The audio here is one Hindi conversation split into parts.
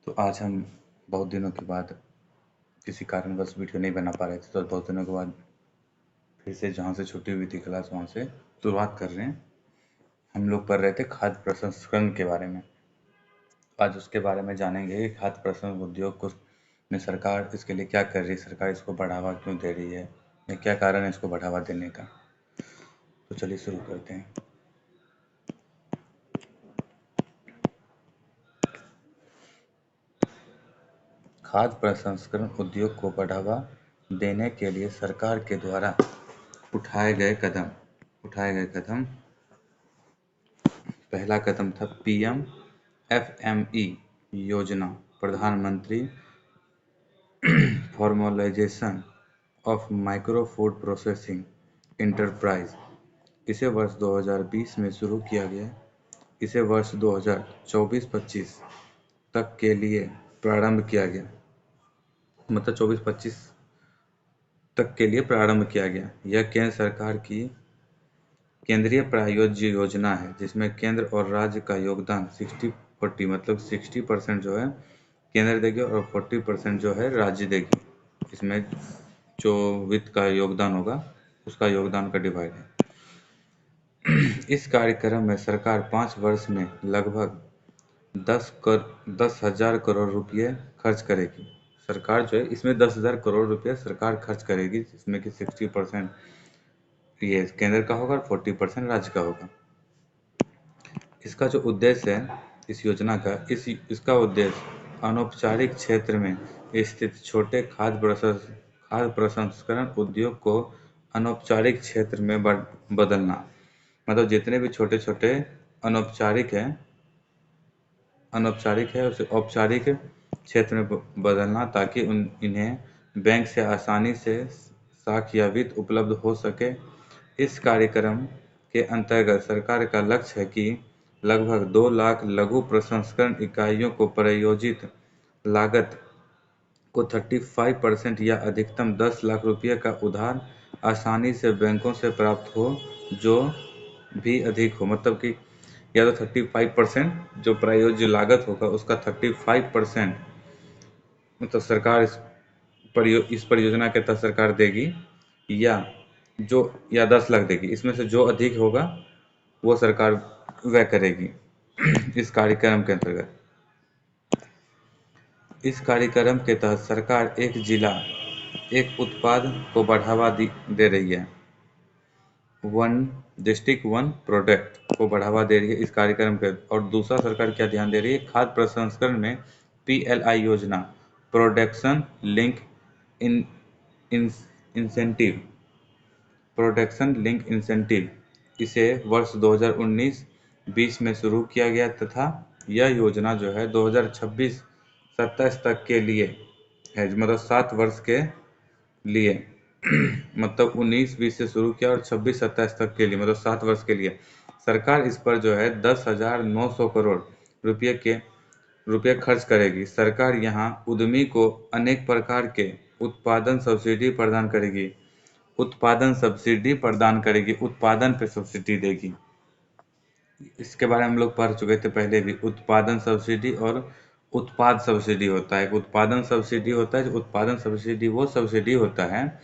तो आज हम बहुत दिनों के बाद किसी कारणवश वीडियो नहीं बना पा रहे थे, तो बहुत दिनों के बाद फिर से जहाँ से छुट्टी हुई थी क्लास वहाँ से शुरुआत कर रहे हैं। हम लोग पढ़ रहे थे खाद्य प्रसंस्करण के बारे में। आज उसके बारे में जानेंगे कि खाद्य प्रसंस्करण उद्योग को में सरकार इसके लिए क्या कर रही है, सरकार इसको बढ़ावा क्यों दे रही है या क्या कारण है इसको बढ़ावा देने का। तो चलिए शुरू करते हैं। खाद्य प्रसंस्करण उद्योग को बढ़ावा देने के लिए सरकार के द्वारा उठाए गए कदम पहला कदम था PMFME योजना, प्रधानमंत्री formalisation of micro food processing enterprise. इसे वर्ष 2020 में शुरू किया गया। इसे वर्ष 2024-25 तक के लिए प्रारंभ किया गया, मतलब 24-25 तक के लिए प्रारंभ किया गया। यह केंद्र सरकार की केंद्रीय प्रायोज्य योजना है, जिसमें केंद्र और राज्य का योगदान 60-40, मतलब 60% जो है केंद्र देगी और 40% जो है राज्य देगी। इसमें जो वित्त का योगदान होगा उसका योगदान का डिवाइड है। इस कार्यक्रम में सरकार 5 वर्ष में लगभग 10,000 करोड़ रुपये खर्च करेगी। सरकार जो है इसमें 10,000 करोड़ रुपये सरकार खर्च करेगी, जिसमें कि 60% ये केंद्र का होगा और 40% राज्य का होगा। इसका जो उद्देश्य है इस योजना का, इसका उद्देश्य अनौपचारिक क्षेत्र में स्थित छोटे खाद्य प्रसंस्करण उद्योग को अनौपचारिक क्षेत्र में बदलना, मतलब जितने भी छोटे छोटे अनौपचारिक है उसे औपचारिक क्षेत्र में बदलना, ताकि इन्हें बैंक से आसानी से साख या वित्त उपलब्ध हो सके। इस कार्यक्रम के अंतर्गत सरकार का लक्ष्य है कि लगभग 2 लाख लघु प्रसंस्करण इकाइयों को प्रायोजित लागत को 35% या अधिकतम 10 लाख रुपये का उधार आसानी से बैंकों से प्राप्त हो, जो भी अधिक हो, मतलब कि या तो 35% जो प्रायोज्य लागत होगा उसका 35% मतलब सरकार इस परियोजना के तहत सरकार देगी, या 10 लाख देगी। इसमें से जो अधिक होगा वो सरकार व्यय करेगी। इस कार्यक्रम के अंतर्गत इस कार्यक्रम के तहत सरकार एक जिला एक उत्पाद को बढ़ावा दे रही है। वन डिस्ट्रिक्ट वन प्रोडक्ट को बढ़ावा दे रही है इस कार्यक्रम के। और दूसरा सरकार क्या ध्यान दे रही है, खाद्य प्रसंस्करण में PLI योजना, production link in incentive production link incentive, इसे वर्ष 2019-20 में शुरू किया गया तथा यह योजना जो है 2026-27 तक के लिए है, मतलब 7 वर्ष के लिए। मतलब 19-20 से शुरू किया और 26-27 तक के लिए, मतलब 7 वर्ष के लिए सरकार इस पर जो है 10,900 करोड़ रुपये खर्च करेगी। सरकार यहाँ उद्यमी को अनेक प्रकार के उत्पादन सब्सिडी प्रदान करेगी, उत्पादन पे सब्सिडी देगी। इसके बारे में हम लोग पढ़ चुके थे पहले भी। उत्पादन सब्सिडी और उत्पाद सब्सिडी होता है। उत्पादन सब्सिडी होता है, जो उत्पादन सब्सिडी वो सब्सिडी होता है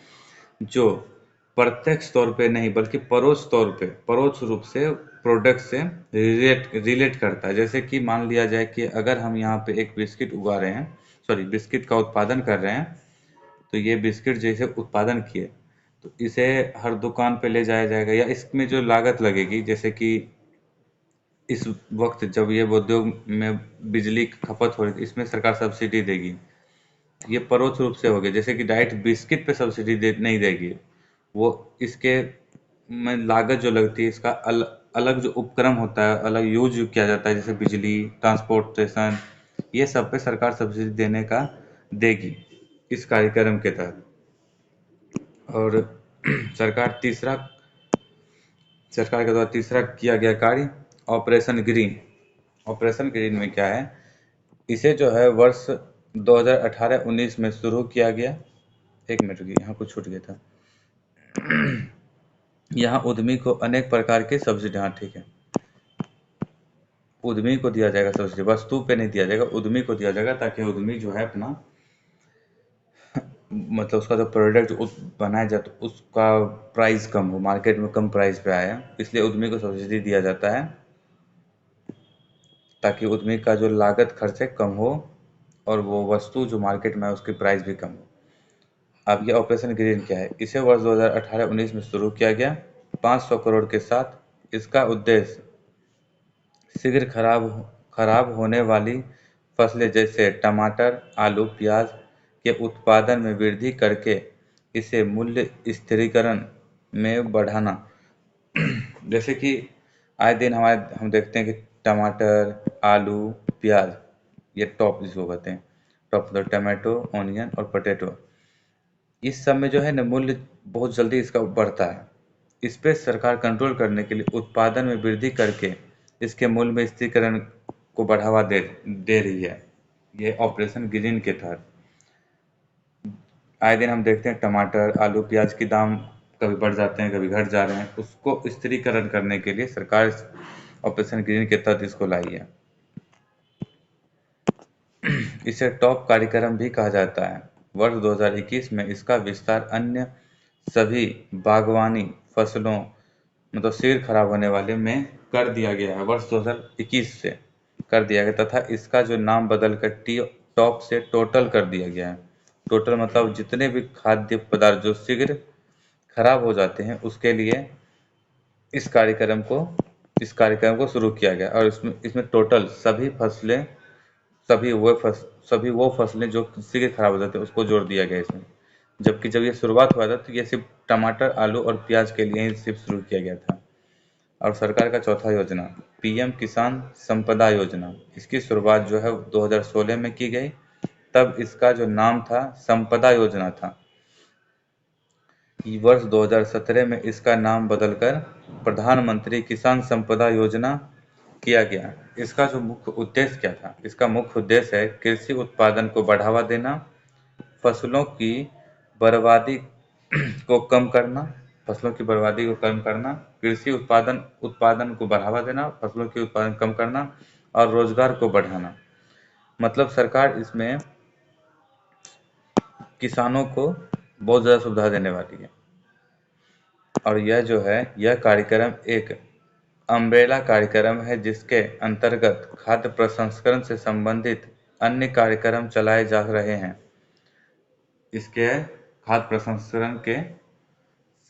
जो प्रत्यक्ष तौर पे नहीं बल्कि परोक्ष रूप से प्रोडक्ट से रिलेट करता है। जैसे कि मान लिया जाए कि अगर हम यहाँ पे एक बिस्किट उगा रहे हैं, बिस्किट का उत्पादन कर रहे हैं, तो ये बिस्किट जैसे उत्पादन किए तो इसे हर दुकान पे ले जाया जाएगा, या इसमें जो लागत लगेगी, जैसे कि इस वक्त जब ये उद्योग में बिजली की खपत हो रही है, इसमें सरकार सब्सिडी देगी। ये परोक्ष रूप से होगी, जैसे कि डायरेक्ट बिस्किट पे सब्सिडी नहीं देगी। वो इसके में लागत जो लगती है, इसका अलग जो उपक्रम होता है, अलग यूज किया जाता है, जैसे बिजली, ट्रांसपोर्टेशन, ये सब पे सरकार सब्सिडी देने का देगी इस कार्यक्रम के तहत। और सरकार के द्वारा तीसरा किया गया कार्य ऑपरेशन ग्रीन में क्या है, इसे जो है वर्ष 2018-19 में शुरू किया गया। एक मिनट रुकिए, यहाँ कुछ छूट गया था। यहाँ उद्यमी को अनेक प्रकार के सब्सिडी, हाँ ठीक है, उद्यमी को दिया जाएगा सब्सिडी, वस्तु पे नहीं दिया जाएगा, उद्यमी को दिया जाएगा, ताकि उद्यमी जो है अपना मतलब उसका जो प्रोडक्ट बनाया जाता है उसका प्राइस कम हो, मार्केट में कम प्राइस पे आए, इसलिए उद्यमी को सब्सिडी दिया जाता है, ताकि उद्यमी का जो लागत खर्चे कम हो और वो वस्तु जो मार्केट में है उसकी प्राइस भी कम हो। अब ये ऑपरेशन ग्रीन क्या है? इसे वर्ष 2018-19 में शुरू किया गया 500 करोड़ के साथ। इसका उद्देश्य शीघ्र खराब होने वाली फसलें जैसे टमाटर, आलू, प्याज के उत्पादन में वृद्धि करके इसे मूल्य स्थिरीकरण में बढ़ाना। जैसे कि आए दिन हम देखते हैं कि टमाटर, आलू, प्याज, ये टॉप जिसको कहते हैं, टॉप मतलब टमाटो, ऑनियन और पोटैटो, इस सब में जो है ना मूल्य बहुत जल्दी इसका बढ़ता है। इस पे सरकार कंट्रोल करने के लिए उत्पादन में वृद्धि करके इसके मूल्य में स्थिरीकरण को बढ़ावा दे रही है, ये ऑपरेशन ग्रीन के तहत। आए दिन हम देखते हैं टमाटर, आलू, प्याज के दाम कभी बढ़ जाते हैं, कभी घट जा रहे हैं, उसको स्थिरीकरण करने के लिए सरकार ऑपरेशन ग्रीन के तहत इसको लाई है। इसे टॉप कार्यक्रम भी कहा जाता है। वर्ष 2021 में इसका विस्तार अन्य सभी बागवानी फसलों मतलब शीघ्र खराब होने वाले में कर दिया गया है, वर्ष 2021 से कर दिया गया, तथा इसका जो नाम बदलकर टॉप से टोटल कर दिया गया है। टोटल मतलब जितने भी खाद्य पदार्थ जो शीघ्र खराब हो जाते हैं उसके लिए इस कार्यक्रम को शुरू किया गया, और इसमें टोटल सभी वो फसलें जो शीघ्र खराब हो जाती है उसको जोड़ दिया गया इसमें। जबकि जब ये शुरुआत हुआ था तो ये सिर्फ टमाटर, आलू और प्याज के लिए ही सिर्फ शुरू किया गया था। और सरकार का चौथा योजना पीएम किसान संपदा योजना, इसकी शुरुआत जो है 2016 में की गई। तब इसका जो नाम था संपदा योजना था। वर्ष 2017 में इसका नाम बदलकर प्रधानमंत्री किसान संपदा योजना किया गया। इसका जो मुख्य उद्देश्य क्या था? इसका मुख्य उद्देश्य है कृषि उत्पादन को बढ़ावा देना, फसलों की बर्बादी को कम करना, कृषि उत्पादन को बढ़ावा देना, फसलों की उत्पादन कम करना और रोजगार को बढ़ाना। मतलब सरकार इसमें किसानों को बहुत ज़्यादा सुविधा देने वाली है। और यह कार्यक्रम एक अम्ब्रेला कार्यक्रम है जिसके अंतर्गत खाद्य प्रसंस्करण से संबंधित अन्य कार्यक्रम चलाए जा रहे हैं। इसके खाद्य प्रसंस्करण के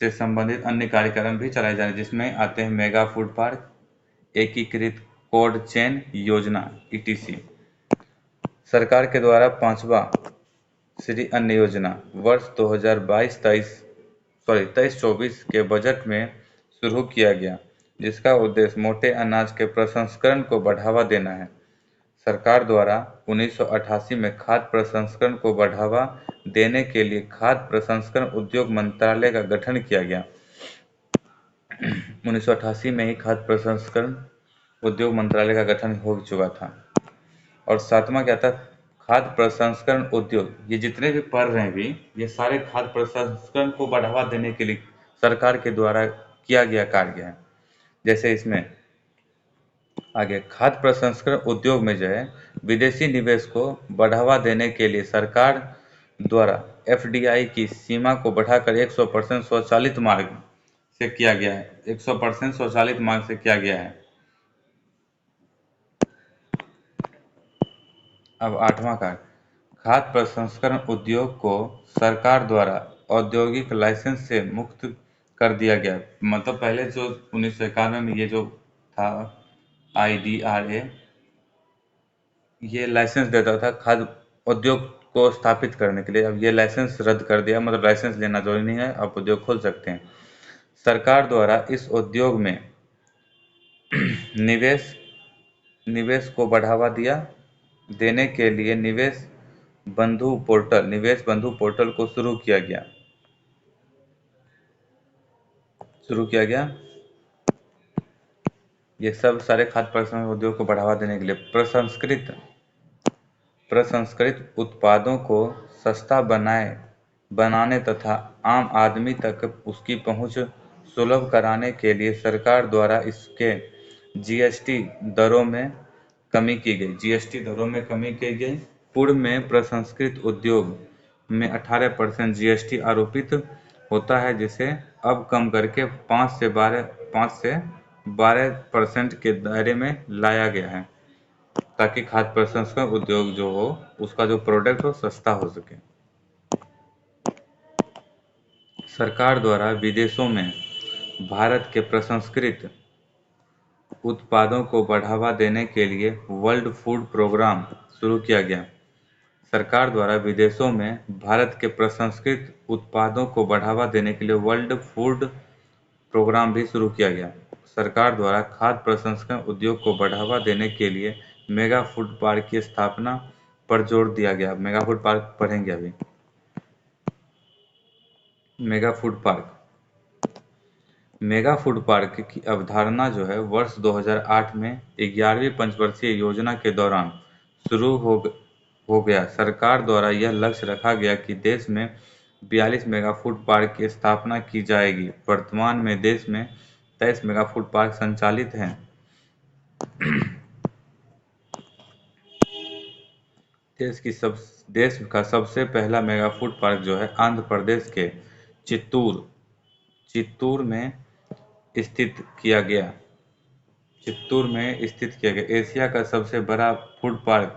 से संबंधित अन्य कार्यक्रम भी चलाए जा रहे हैं, जिसमें आते हैं मेगा फूड पार्क, एकीकृत कोल्ड चेन योजना ईटीसी। सरकार के द्वारा 5वां श्री अन्न योजना वर्ष 23-24 के बजट में शुरू किया गया, जिसका उद्देश्य मोटे अनाज के प्रसंस्करण को बढ़ावा देना है। सरकार द्वारा 1988 में खाद्य प्रसंस्करण को बढ़ावा देने के लिए खाद्य प्रसंस्करण उद्योग मंत्रालय का गठन किया गया। 1988 में ही खाद्य प्रसंस्करण उद्योग मंत्रालय का गठन हो चुका था। और 7वां क्या था? खाद्य प्रसंस्करण उद्योग। ये जितने भी पढ़ रहे हैं भी, ये सारे खाद्य प्रसंस्करण को बढ़ावा देने के लिए सरकार के द्वारा किया गया कार्य है। जैसे इसमें आगे खाद्य प्रसंस्करण उद्योग में जो है विदेशी निवेश को बढ़ावा देने के लिए सरकार द्वारा एफडीआई की सीमा को बढ़ाकर 100% स्वचालित मार्ग से किया गया है। 100% स्वचालित मार्ग से किया गया है। अब 8वां कार्य खाद्य प्रसंस्करण उद्योग को सरकार द्वारा औद्योगिक लाइसेंस से मुक्त कर दिया गया। मतलब पहले जो 1991 में ये जो था IDRA, ये लाइसेंस देता था खाद्य उद्योग को स्थापित करने के लिए। अब ये लाइसेंस रद्द कर दिया, मतलब लाइसेंस लेना जरूरी नहीं है, आप उद्योग खोल सकते हैं। सरकार द्वारा इस उद्योग में निवेश को बढ़ावा देने के लिए निवेश बंधु पोर्टल को शुरू किया गया। ये सब सारे खाद्य प्रसंस्करण उद्योग को बढ़ावा देने के लिए प्रसंस्कृत उत्पादों को सस्ता बनाने तथा आम आदमी तक उसकी पहुंच सुलभ कराने के लिए सरकार द्वारा इसके जीएसटी दरों में कमी की गई। जीएसटी दरों में कमी की गई। पूर्व में प्रसंस्कृत उद्योग में 18% जीएसटी आरोपित होता है, जिसे अब कम करके 5 से 12% के दायरे में लाया गया है, ताकि खाद्य प्रसंस्करण उद्योग जो हो उसका जो प्रोडक्ट हो सस्ता हो सके। सरकार द्वारा विदेशों में भारत के प्रसंस्कृत उत्पादों को बढ़ावा देने के लिए वर्ल्ड फूड प्रोग्राम शुरू किया गया। सरकार द्वारा विदेशों में भारत के प्रसंस्कृत उत्पादों को बढ़ावा देने के लिए वर्ल्ड फूड प्रोग्राम भी शुरू किया गया। सरकार द्वारा खाद्य प्रसंस्करण उद्योग को बढ़ावा देने के लिए मेगा फूड पार्क की स्थापना पर जोर दिया गया। मेगा फूड पार्क पढ़ेंगे अभी। Mega food park mega food park की अवधारणा जो है वर्ष 2008 में 11वीं पंचवर्षीय योजना के दौरान शुरू हो गया। सरकार द्वारा यह लक्ष्य रखा गया कि देश में 42 मेगा फूड पार्क की स्थापना की जाएगी। वर्तमान में देश में 23 मेगा फूड पार्क संचालित हैं। देश का सबसे पहला मेगा फूड पार्क जो है आंध्र प्रदेश के चित्तूर में स्थित किया गया। एशिया का सबसे बड़ा फूड पार्क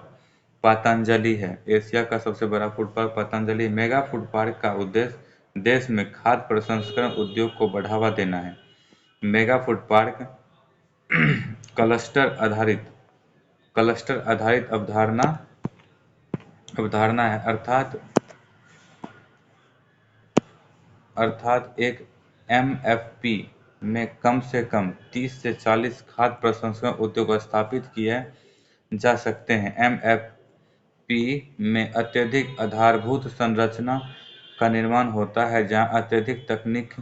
पतंजलि है। एशिया का सबसे बड़ा food park Patanjali. Mega food park का उद्देश्य देश में खाद्य प्रसंस्करण उद्योग को बढ़ावा देना है। मेगा फूड पार्क क्लस्टर आधारित अवधारणा है, अर्थात एक एमएफपी में कम से कम 30 से 40 खाद्य प्रसंस्करण उद्योग स्थापित किए जा सकते हैं। एमएफपी में अत्यधिक आधारभूत संरचना का निर्माण होता है, जहां अत्यधिक तकनीक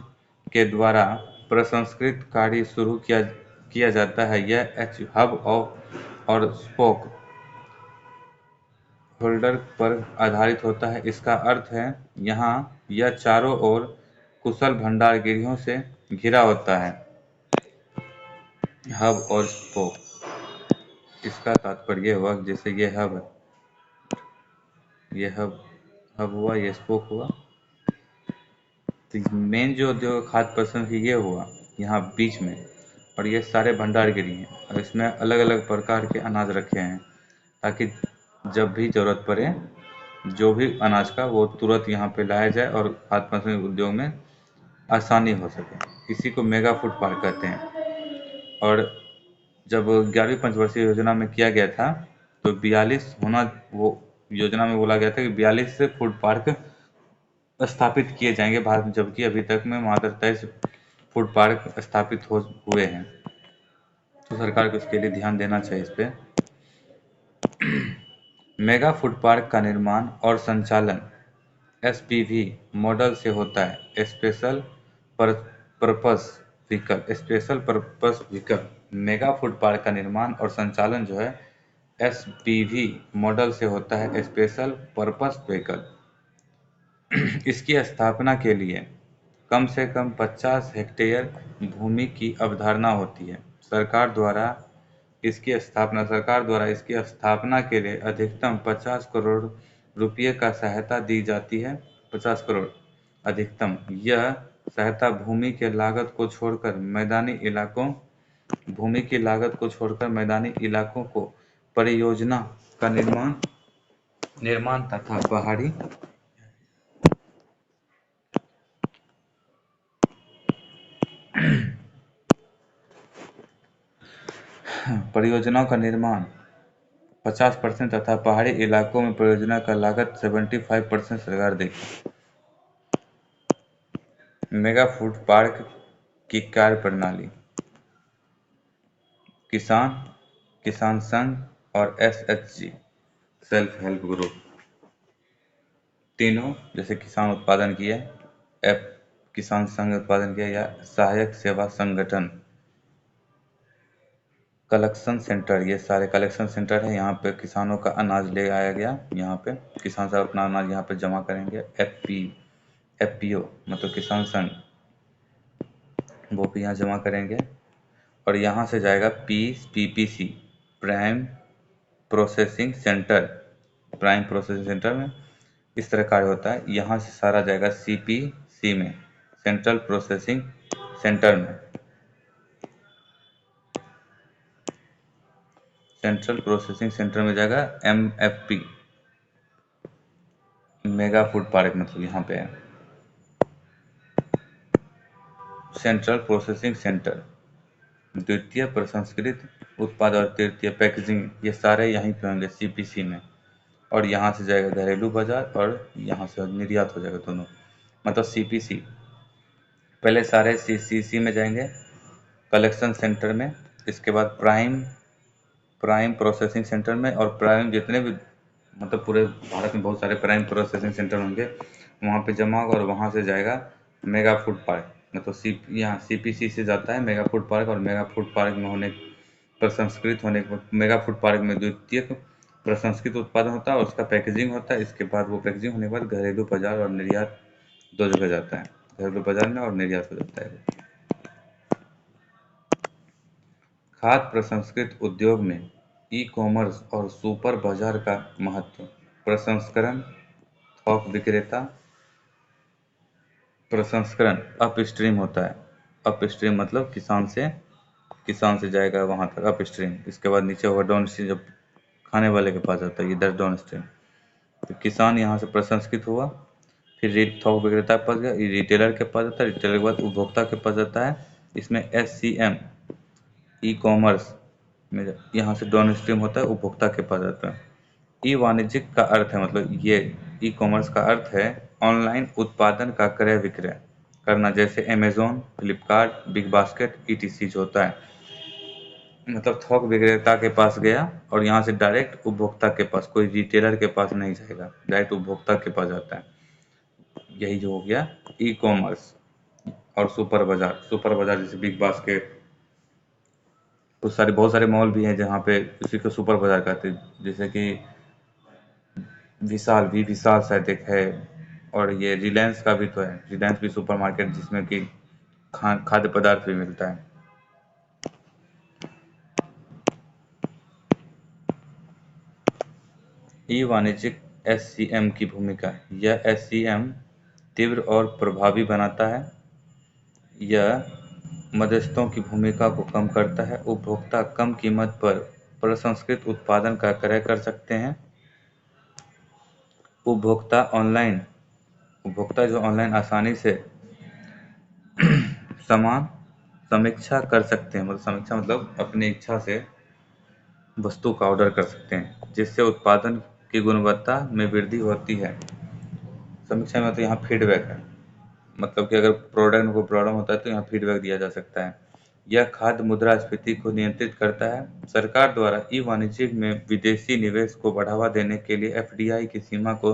के द्वारा प्रसंस्कृत कार्य शुरू किया जाता है। यह हब और स्पोक होल्डर पर आधारित होता है। इसका अर्थ है यहाँ यह चारों ओर कुशल भंडारगृहों से घिरा होता है। हब और स्पोक, इसका तात्पर्य हुआ जैसे ये हब हुआ, ये स्पोक हुआ। तो मेन जो खाद्य प्रसंस्करण ये हुआ यहाँ बीच में, और ये सारे भंडारगृह हैं, और इसमें अलग अलग प्रकार के अनाज रखे हैं, ताकि जब भी जरूरत पड़े जो भी अनाज का वो तुरंत यहाँ पे लाया जाए और खाद्य प्रसंस्करण उद्योग में आसानी हो सके। इसी को मेगा फूड पार्क कहते हैं। और जब 11वीं पंचवर्षीय योजना में किया गया था तो 42 होना, वो योजना में बोला गया था कि 42 फूड पार्क स्थापित किए जाएंगे भारत में, जबकि अभी तक में मात्र 23 फूड पार्क स्थापित हुए हैं। तो सरकार को इसके लिए ध्यान देना चाहिए इस पे। मेगा फूड पार्क का निर्माण और संचालन एसपीवी मॉडल से होता है। Special purpose vehicle. Mega food park का निर्माण और संचालन जो है एसपीवी मॉडल से होता है, स्पेशल पर्पस व्हीकल। इसकी स्थापना के लिए कम से कम 50 हेक्टेयर भूमि की अवधारणा होती है। सरकार द्वारा इसकी स्थापना के लिए अधिकतम 50 करोड़ रुपये का सहायता दी जाती है। 50 करोड़ अधिकतम। यह सहायता भूमि की लागत को छोड़कर मैदानी इलाकों को परियोजना का निर्माण तथा पहाड़ी परियोजनाओं का निर्माण 50% तथा पहाड़ी इलाकों में परियोजना का लागत 75% सरकार देगी। मेगा फूड पार्क की कार्यप्रणाली किसान संघ और एसएचजी सेल्फ हेल्प ग्रुप तीनों, जैसे किसान उत्पादन किया, किसान संघ उत्पादन किया, या सहायक सेवा संगठन, कलेक्शन सेंटर, ये सारे कलेक्शन सेंटर है। यहाँ पे किसानों का अनाज ले आया गया, यहाँ पे किसान सब अपना अनाज यहाँ पे जमा करेंगे। एफपीओ मतलब किसान संघ, वो भी यहाँ जमा करेंगे। और यहाँ से जाएगा PPC, prime processing centre. Prime processing centre में इस तरह कार्य होता है। यहाँ से सारा जाएगा CPC में, सेंट्रल प्रोसेसिंग सेंटर में। सेंट्रल प्रोसेसिंग सेंटर में जाएगा MFP, मेगा फूड पार्क, मतलब यहाँ पे है सेंट्रल प्रोसेसिंग सेंटर। द्वितीय प्रसंस्कृत उत्पाद और तृतीय पैकेजिंग, ये सारे यहीं पे होंगे CPC में। और यहाँ से जाएगा घरेलू बाजार और यहाँ से निर्यात हो जाएगा दोनों, मतलब CPC। पहले सारे CCC में जाएंगे, कलेक्शन सेंटर में, इसके बाद प्राइम प्रोसेसिंग सेंटर में, और प्राइम जितने भी, मतलब पूरे भारत में बहुत सारे प्राइम प्रोसेसिंग सेंटर होंगे, वहाँ पे जमा होगा और वहाँ से जाएगा मेगा फूड पार्क। मतलब यहाँ CPC से जाता है मेगा फूड पार्क, और मेगा फूड पार्क में होने प्रसंस्कृत होने के मेगा फूड पार्क में द्वितीय प्रसंस्कृत उत्पादन होता है और उसका पैकेजिंग होता है। इसके बाद वो पैकेजिंग होने के बाद घरेलू बाजार और निर्यात दो जगह जाता है, घरेलू बाजार में और निर्यात हो जाता है। खाद्य प्रसंस्कृत उद्योग में ई-कॉमर्स और सुपर बाजार का महत्व। प्रसंस्करण, थोक विक्रेता। प्रसंस्करण अपस्ट्रीम होता है। अपस्ट्रीम मतलब किसान से जाएगा वहां तक अपस्ट्रीम। इसके बाद नीचे होगा डाउनस्ट्रीम, जब खाने वाले के पास जाता है, इधर डाउनस्ट्रीम। तो किसान यहाँ से प्रसंस्कृत हुआ, फिर थोक विक्रेता के पास गया, रिटेलर के पास जाता है, रिटेलर के बाद उपभोक्ता के पास जाता है। इसमें SCM ई कॉमर्स में यहाँ से डाउन स्ट्रीम होता है, उपभोक्ता के पास जाता है। ई वाणिज्यिक का अर्थ है, मतलब ये ई कॉमर्स का अर्थ है ऑनलाइन उत्पादन का क्रय विक्रय करना, जैसे Amazon, Flipkart, big basket ETC जो होता है। मतलब थोक विक्रेता के पास गया और यहाँ से डायरेक्ट उपभोक्ता के पास, कोई रिटेलर के पास नहीं जाएगा, डायरेक्ट उपभोक्ता के पास जाता है। यही जो हो गया ई कॉमर्स। और सुपर बाजार जैसे बिग बास्केट, बहुत सारे मॉल भी हैं जहाँ पे उसी को सुपर बाजार कहते हैं, जैसे कि विशाल शायद एक है, और ये रिलायंस का भी तो है, रिलायंस भी सुपर मार्केट जिसमें कि खाद्य पदार्थ भी मिलता है। ई वाणिज्यिक SCM की भूमिका। यह SCM तीव्र और प्रभावी बनाता है। यह मध्यस्थों की भूमिका को कम करता है। उपभोक्ता कम कीमत पर प्रसंस्कृत उत्पादन का क्रय कर सकते हैं। उपभोक्ता जो ऑनलाइन आसानी से सामान समीक्षा कर सकते हैं, मतलब समीक्षा मतलब अपनी इच्छा से वस्तु का ऑर्डर कर सकते हैं, जिससे उत्पादन की गुणवत्ता में वृद्धि होती है। समीक्षा में तो यहाँ फीडबैक है, मतलब कि अगर प्रोडक्ट में कोई प्रॉब्लम होता है तो यहाँ फीडबैक दिया जा सकता है। यह खाद्य मुद्रास्फीति को नियंत्रित करता है। सरकार द्वारा ई वाणिज्य में विदेशी निवेश को बढ़ावा देने के लिए FDI की सीमा को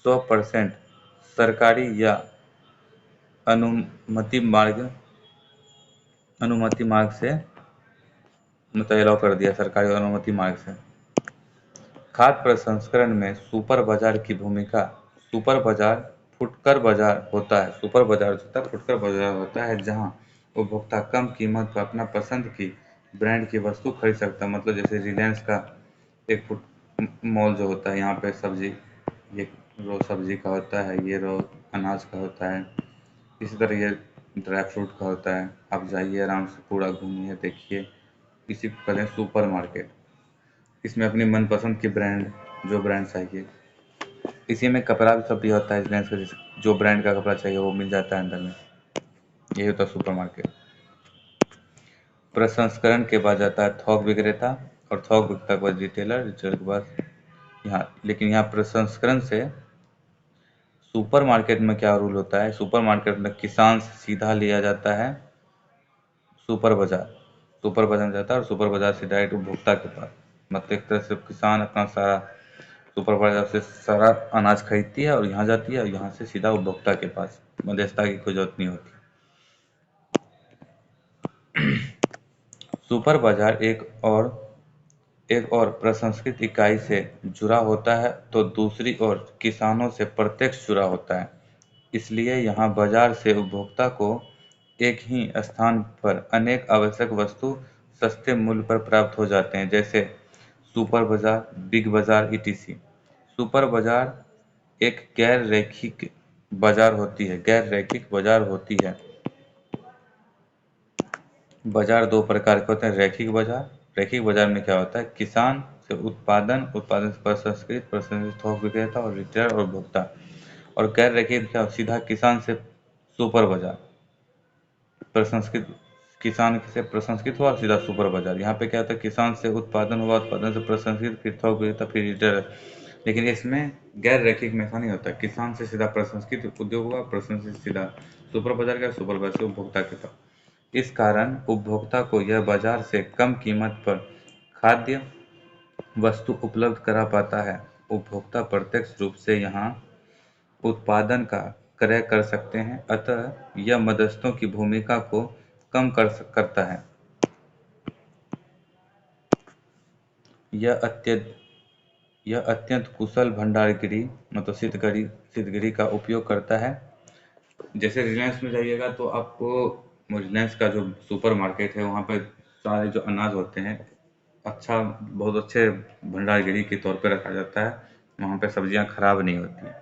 100% सरकारी या अनुमति मार्ग से मतलब अलाउ कर दिया, सरकारी अनुमति मार्ग से। खाद्य प्रसंस्करण में सुपर बाजार की भूमिका। सुपर बाजार फुटकर बाजार होता है। सुपर बाजार होता है, फुटकर बाजार होता है जहां उपभोक्ता कम कीमत पर अपना पसंद की ब्रांड की वस्तु खरीद सकता है। मतलब जैसे रिलायंस का एक फुट मॉल जो होता है, यहाँ पे सब्जी, ये रो सब्जी का होता है, ये रो अनाज का होता है, इसी तरह ये ड्राई फ्रूट का होता है। आप जाइए आराम से पूरा घूमिए, देखिए, इसी को कहते हैं सुपर मार्केट। इसमें अपनी मनपसंद की ब्रांड, जो ब्रांड चाहिए, इसी में कपड़ा भी सब भी होता है रिलायंस का, जो ब्रांड का कपड़ा चाहिए वो मिल जाता है अंदर में। यही होता है सुपर मार्केट। प्रसंस्करण के बाद जाता है थोक विक्रेता, और थोक विक्रेता के बाद रिटेलर, रिटेलर के बाद लेकिन यहाँ प्रसंस्करण से सुपर मार्केट में क्या रूल होता है, सुपर मार्केट में किसान से सीधा लिया जाता है सुपर बाजार में जाता है, और सुपर बाजार से डायरेक्ट उपभोक्ता के पास। मतलब एक तरह से किसान अपना सारा सुपर बाजार से सारा अनाज खरीदती है और यहाँ जाती है, और यहाँ से सीधा उपभोक्ता के पास, मध्यस्थता की कोई जरूरत नहीं होती। सुपर बाजार एक और प्रसंस्कृत इकाई से जुड़ा होता है, तो दूसरी ओर किसानों से प्रत्यक्ष जुड़ा होता है। इसलिए यहाँ बाजार से उपभोक्ता को एक ही स्थान पर अनेक आवश्यक वस्तु सस्ते मूल्य पर प्राप्त हो जाते हैं, जैसे सुपर बाजार, बिग बाजार ईटीसी। सुपर बाजार एक गैर रैखिक बाजार होती है। गैर रैखिक बाजार होती है। बाजार दो प्रकार के होते हैं। रैखिक बाजार, रैखिक बाजार में क्या होता है, किसान से उत्पादन, उत्पादन से प्रसंस्कृत, प्रसंस्कृत थोक विक्रेता और रिटेलर और उपभोक्ता। और गैर रैखिक क्या, सीधा किसान से सुपर बाजार, प्रसंस्कृत, किसान से प्रसंस्कृत हुआ सीधा सुपर बाजार। यहाँ पे क्या होता है, किसान से उत्पादन हुआ, उत्पादन से प्रसंस्कृत, फिर थोक विक्रेता, फिर रिटेलर। लेकिन इसमें गैर रैखिक में ऐसा नहीं होता, किसान से सीधा प्रसंस्कृत उद्योग हुआ, प्रसंस्कृत सीधा सुपर बाजार गया, सुपर बाजार से उपभोक्ता के पास। इस कारण उपभोक्ता को यह बाजार से कम कीमत पर खाद्य वस्तु उपलब्ध करा पाता है। उपभोक्ता प्रत्यक्ष रूप से यहाँ उत्पादन का क्रय कर सकते हैं, अतः यह मध्यस्थों की भूमिका को कम करता है। यह अत्यंत कुशल भंडारगिरी मतलब शीतगृह का उपयोग करता है। जैसे रिलायंस में जाइएगा तो आपको रिलायंस का जो सुपर मार्केट है वहाँ पे सारे जो अनाज होते हैं बहुत अच्छे भंडारगृह के तौर पे रखा जाता है। वहाँ पे सब्जियाँ खराब नहीं होती हैं,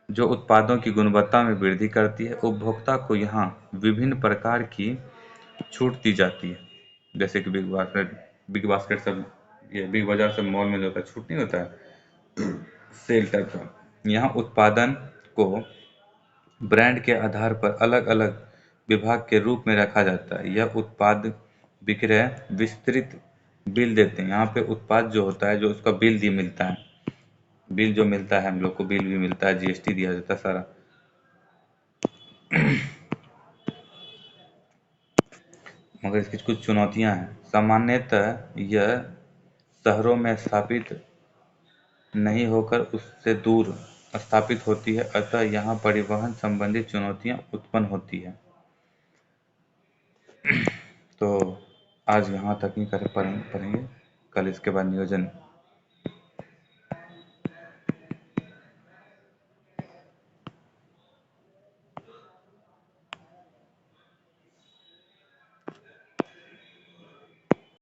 जो उत्पादों की गुणवत्ता में वृद्धि करती है। उपभोक्ता को यहाँ विभिन्न प्रकार की छूट दी जाती है, जैसे कि बिग बास्केट सब, ये बिग बाजार सब मॉल में जो होता है छूट नहीं होता है, सेल टाइप का। यहाँ उत्पादन को ब्रांड के आधार पर अलग अलग विभाग के रूप में रखा जाता है। यह उत्पाद विक्रय विस्तृत बिल देते हैं। यहाँ पे उत्पाद जो होता है, जो उसका बिल दी मिलता है, बिल जो मिलता है हम लोग को, बिल भी मिलता है, जीएसटी दिया जाता है सारा। मगर इसकी कुछ चुनौतियां हैं। सामान्यतः यह शहरों में स्थापित नहीं होकर उससे दूर स्थापित होती है, अतः यहाँ परिवहन संबंधी चुनौतियां उत्पन्न होती है। तो आज यहाँ तक ही पढ़ेंगे, कल इसके बाद नियोजन